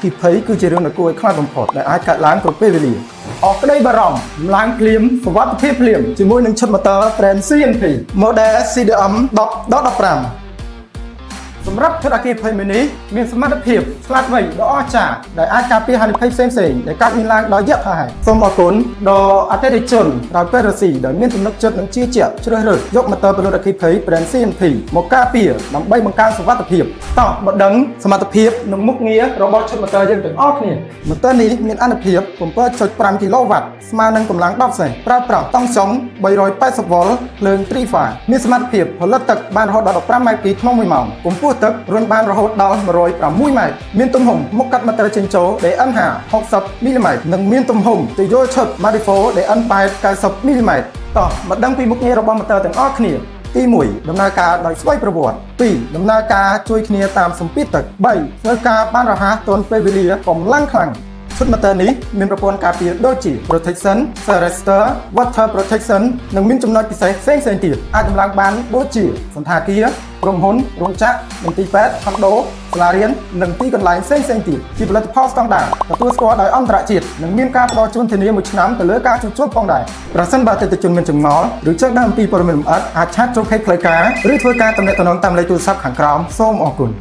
គីភ័យគឺជារឿងដែលគួរឲ្យខ្លាចបំផុតដែលអាចកើតឡើងគ្រប់ពេលវេលាអស់ក្តីបារម្ភឡើងភ្លាមសុវត្ថិភាពភ្លាមជាមួយនឹងឈុតម៉ូទ័រ Brand CNP Model CDM 10.15សម្រាប់ឈុតអគ្គិភ័យមួយនេះមានសមត្ថភាពឆ្លាតវៃដ៏អស្ចារ្យដែលអាចការពារហានិភ័យផ្សេងៗដែលកើតមានឡើងដោយយថាហេតុសូមអរគុណដល់អតិថិជនដោយពេលរស៊ីដែលមានទំនុកចិត្តនិងជឿជាក់ជ្រើសរើសយកម៉ូទ័រពលរដ្ឋអគ្គិភ័យ Brand CNP មកការពារដើម្បីបង្កើនសុវត្ថិភាពតោះមកដឹងសមត្ថភាពនិងមុខងាររបស់ឈុតម៉ូទ័រយើងទាំងអស់គ្នាម៉ូទ័រនេះមានអានុភាព 7.5 គីឡូវ៉ាត់ស្មើនឹងកម្លាំង10សេនប្រើប្រាស់តង់សុង 380 វ៉ុលភ្លើង 3-phase មានសមត្ថភាពផលិតទឹកបានរហូតដល់15ម៉ែត្រគីក្នុង1ម៉ោងកម្ពស់ទឹករុញបានរហូតដល់106ម៉ែត្រមានទំហំមុខកាត់ម៉ូទ័រចេញចូល DN5 60 មីលីម៉ែត្រនិងមានទំហំទយោលឈុត Marifo DN8 90 មីលីម៉ែត្រតោះមកដឹងពីមុខងាររបស់ម៉ូទ័រទាំងអស់គ្នាទី1ដំណើរការដោយស្វ័យប្រវត្តិ2ដំណើរការជួយគ្នាតាមសម្ពាធទឹក3ធ្វើការបានរហ័សទាន់ពេលវេលាកម្លាំងខ្លាំងឈុតម៉ូទ័រនេះមានប្រព័ន្ធការពារដូចជា Protection, Resistor, Water Protection និងមានចំណុចពិសេសផ្សេងៗទៀតអាចដំឡើងបានដូចជាសន្តាគារក្រុមហ៊ុនរោងចក្រមន្ទីរពេទ្យខុនដូសាលារៀននិងទីកន្លែងផ្សេងៗទៀតជាផលិតផលស្តង់ដារទទួលស្គាល់ដោយអន្តរជាតិនិងមានការផ្ដល់ជូនធានា1ឆ្នាំទៅលើការជួសជុលផងដែរប្រសិនបើអតិថិជនមានចម្ងល់ឬចង់ដឹងអំពីព័ត៌មានលម្អិតអាចឆាតចូល Page ផ្លូវការឬធ្វើការទំនាក់ទំនងតាមលេខទូរស័ព្ទខាងក្រោមសូមអរគុណ